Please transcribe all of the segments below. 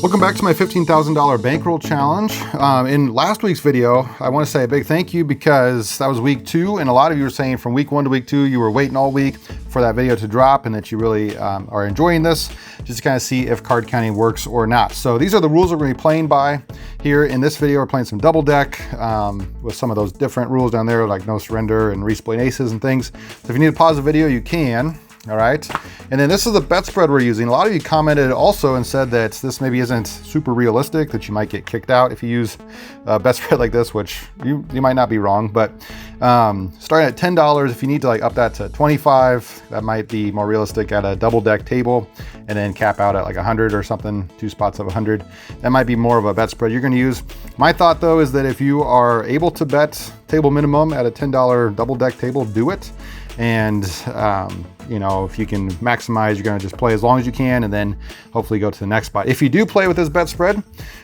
Welcome back to my $15,000 bankroll challenge. In last week's video, I want to say a big thank you because that was week 2, and a lot of you were saying from week 1 to week 2, you were waiting all week for that video to drop and that you really are enjoying this, just to kind of see if card counting works or not. So these are the rules we're going to be playing by. Here in this video, we're playing some double deck with some of those different rules down there, like no surrender and resplaying aces and things. So if you need to pause the video, you can. All right, and then this is the bet spread we're using. A lot of you commented also and said that this maybe isn't super realistic, that you might get kicked out if you use a bet spread like this, which you might not be wrong, but starting at $10, if you need to like up that to 25, that might be more realistic at a double deck table, and then cap out at like 100 or something, 2 spots of 100. That might be more of a bet spread you're going to use. My thought though is that if you are able to bet table minimum at a $10 double deck table, do it. And you know, if you can maximize, you're going to just play as long as you can and then hopefully go to the next spot. If you do play with this bet spread,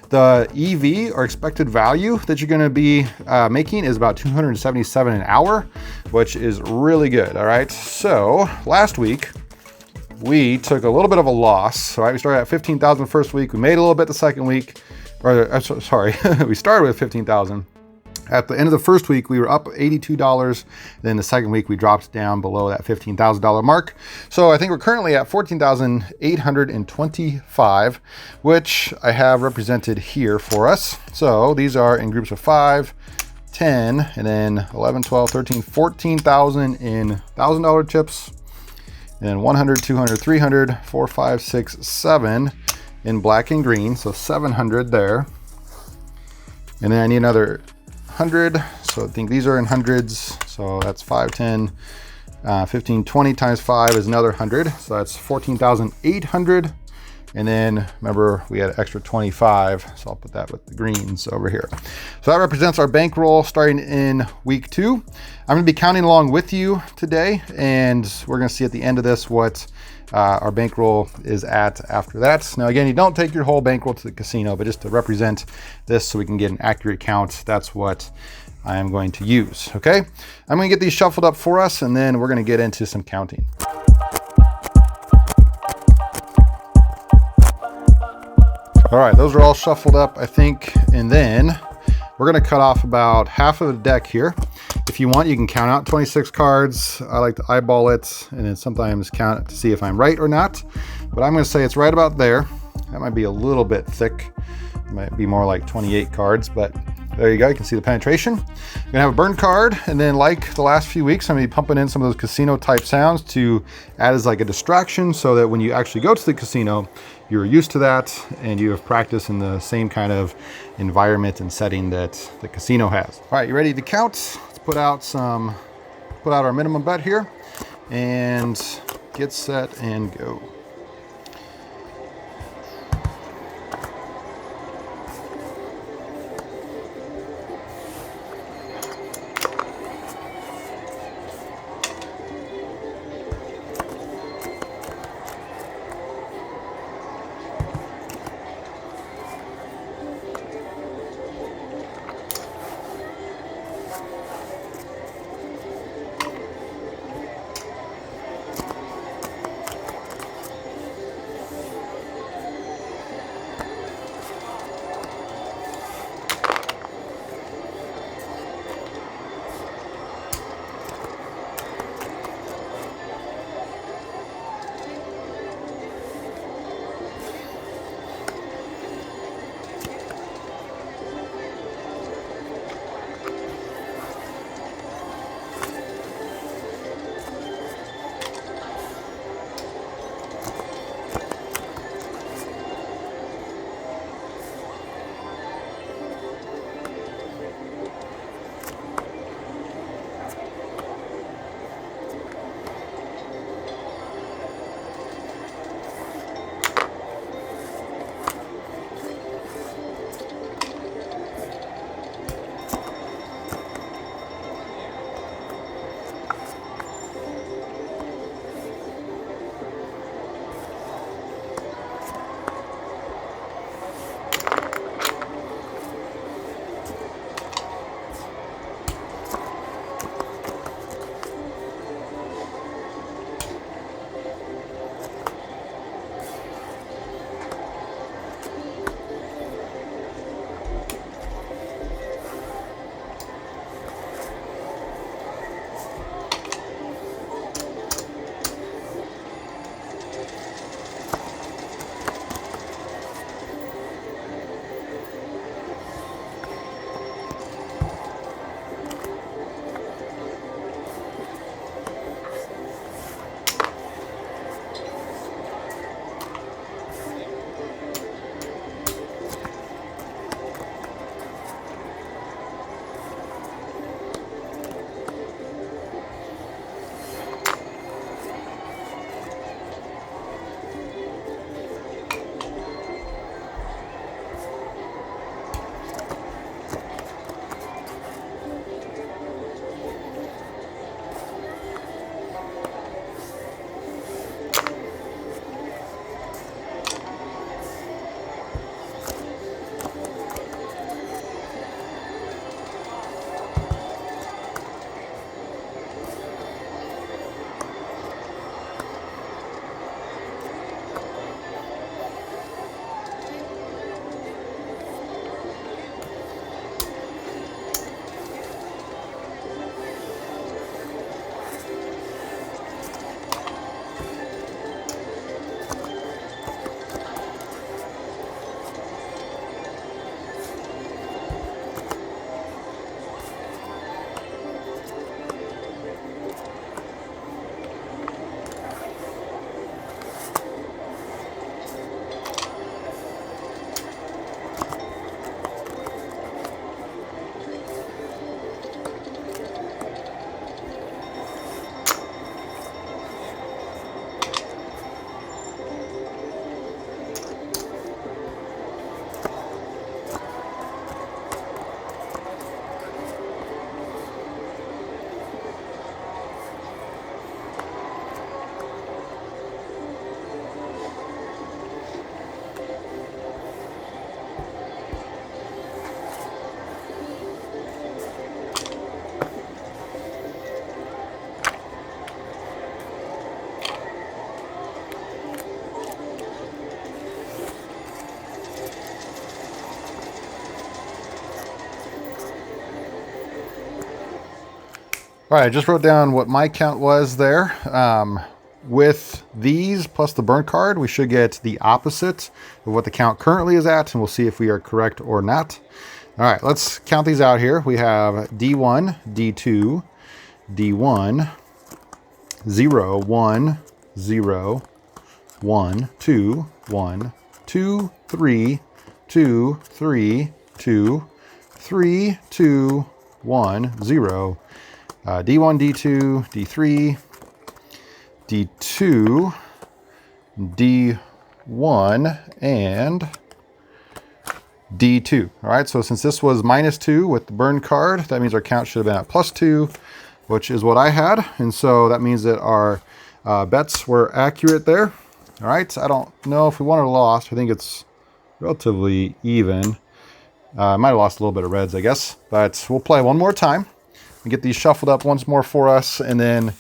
the EV or expected value that you're going to be making is about 277 an hour, which is really good. All right, so last week we took a little bit of a loss. All right, we started at 15,000 the first week, we made a little bit the second week, or sorry, we started with 15,000. At the end of the first week, we were up $82. Then the second week, we dropped down below that $15,000 mark. So I think we're currently at $14,825, which I have represented here for us. So these are in groups of 5, 10, and then 11, 12, 13, 14,000 in $1,000 chips, and then 100, 200, 300, 4, 5, 6, 7 in black and green. So 700 there. And then I need another 100, so I think these are in hundreds, so that's 5, 10, 15, 20 times 5 is another 100, so that's 14,800. And then remember we had extra 25, so I'll put that with the greens over here. So that represents our bankroll starting in week 2. I'm going to be counting along with you today, and we're going to see at the end of this what our bankroll is at after that. Now again, you don't take your whole bankroll to the casino, but just to represent this so we can get an accurate count, that's what I am going to use. Okay, I'm going to get these shuffled up for us, and then we're going to get into some counting. All right, those are all shuffled up, I think, and then we're going to cut off about half of the deck here. If you want, you can count out 26 cards. I like to eyeball it and then sometimes count it to see if I'm right or not. But I'm going to say it's right about there. That might be a little bit thick. It might be more like 28 cards, but there you go. You can see the penetration. You're going to have a burn card. And then like the last few weeks, I'm going to be pumping in some of those casino type sounds to add as like a distraction so that when you actually go to the casino, you're used to that and you have practiced in the same kind of environment and setting that the casino has. All right, you ready to count? Let's put out our minimum bet here and get set and go. All right, I just wrote down what my count was there. With these plus the burn card, we should get the opposite of what the count currently is at, and we'll see if we are correct or not. All right, let's count these out here. We have D1, D2, D1, 0, 1, 0, 1, 2, 1, 2, 3, 2, 3, 2, 3, 2, 1, 0. D1, D2, D3, D2, D1, and D2. All right, so since this was -2 with the burn card, that means our count should have been at +2, which is what I had. And so that means that our bets were accurate there. All right, I don't know if we won or lost. I think it's relatively even. I might have lost a little bit of reds, I guess, but we'll play one more time and get these shuffled up once more for us, and then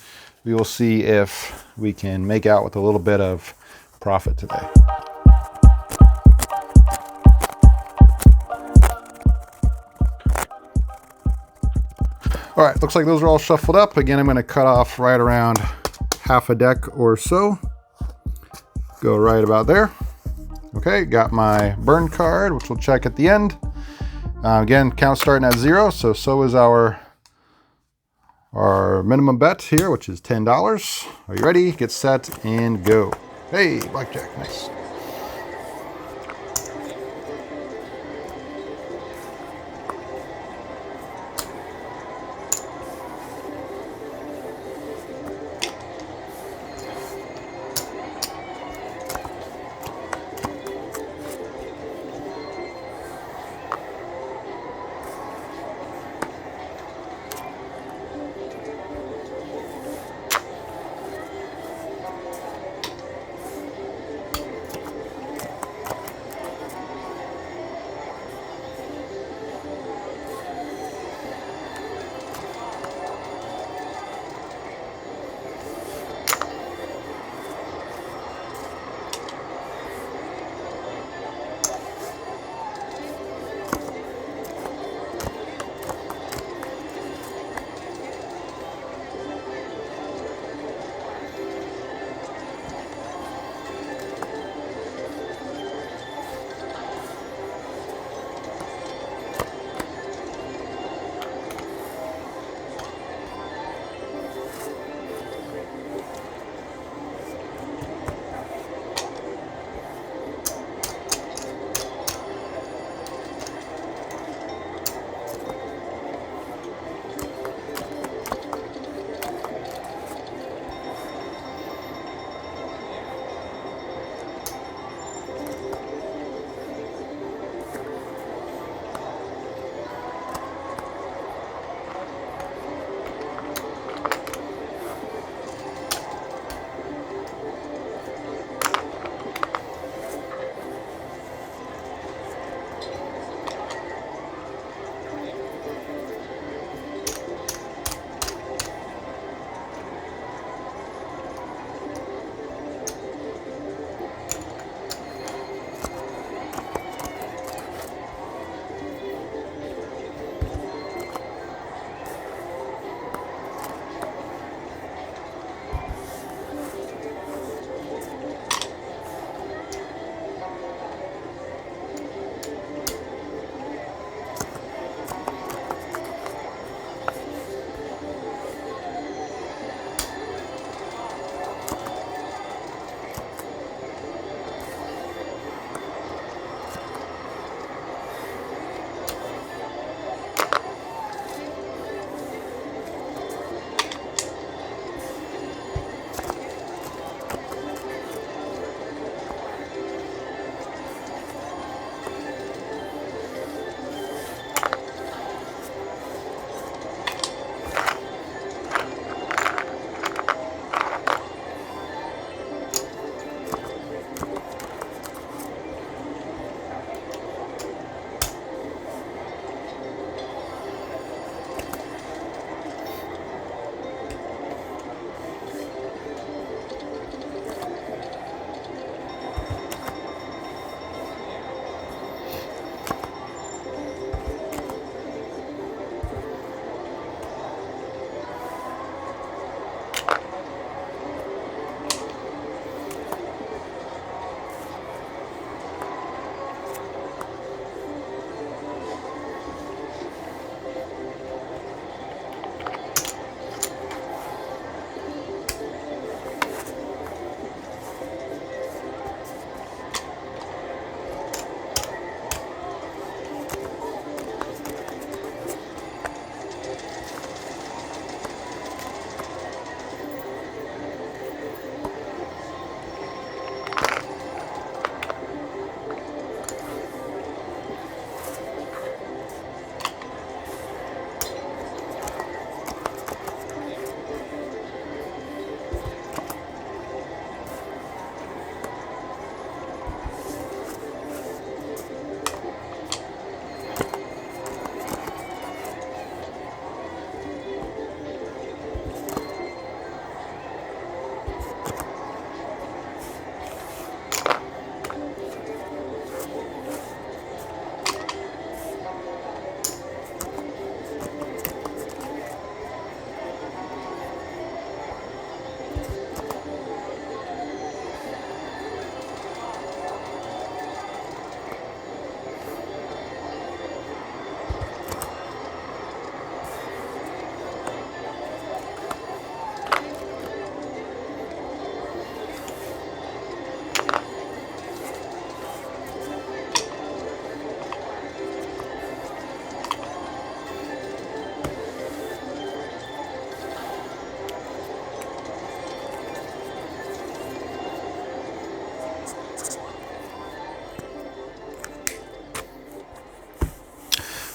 we will see if we can make out with a little bit of profit today. All right, looks like those are all shuffled up. Again, I'm going to cut off right around half a deck or so. Go right about there. Okay, got my burn card, which we'll check at the end. Again, count starting at 0, so is our minimum bet here, which is $10. Are you ready? Get set and go. Hey, blackjack, nice.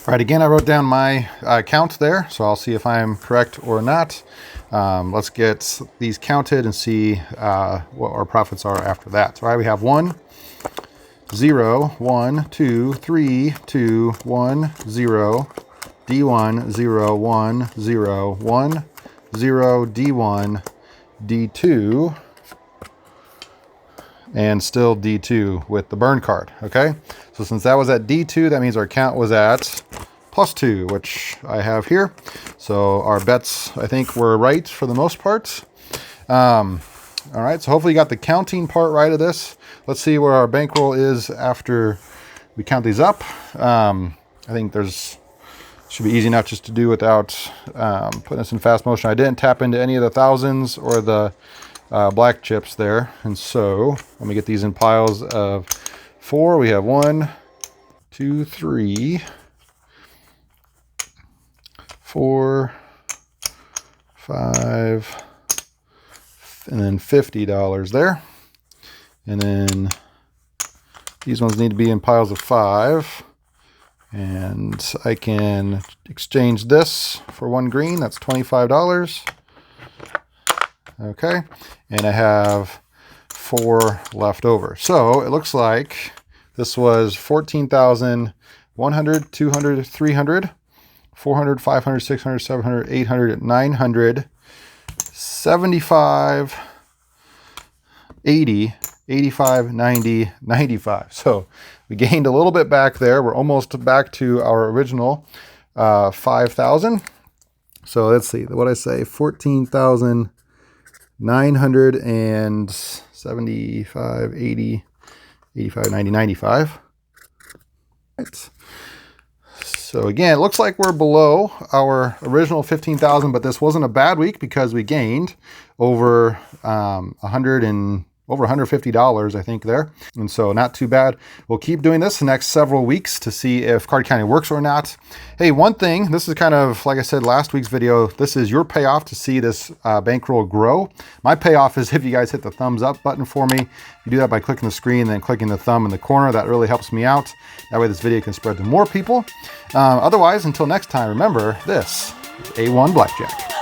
All right, again, I wrote down my count there, so I'll see if I'm correct or not. Let's get these counted and see what our profits are after that. All right, we have 1, 0, 1, 2, 3, 2, 1, 0, D1, 0, 1, 0, 1, 0, D1, D2, and still D2 with the burn card, okay? So since that was at D2, that means our count was at +2, which I have here. So our bets, I think, were right for the most part. All right, so hopefully you got the counting part right of this. Let's see where our bankroll is after we count these up. I think should be easy enough just to do without putting this in fast motion. I didn't tap into any of the thousands or the black chips there. And so let me get these in piles of 4. We have 1, 2, 3, 4, 5, and then $50 there. And then these ones need to be in piles of 5. And I can exchange this for 1 green. That's $25. Okay. And I have 4 left over. So it looks like this was 14,100, 200, 300, 400, 500, 600, 700, 800, 900, 75, 80, 85, 90, 95. So we gained a little bit back there. We're almost back to our original 5,000. So let's see, what I say, 14,975, 80, 85, 90, 95. Right. So again, it looks like we're below our original 15,000, but this wasn't a bad week because we gained over over $150, I think, there. And so not too bad. We'll keep doing this the next several weeks to see if card counting works or not. Hey, one thing, this is kind of, like I said, last week's video, this is your payoff to see this bankroll grow. My payoff is if you guys hit the thumbs up button for me. You do that by clicking the screen and then clicking the thumb in the corner. That really helps me out. That way this video can spread to more people. Otherwise, until next time, remember, this is A1 Blackjack.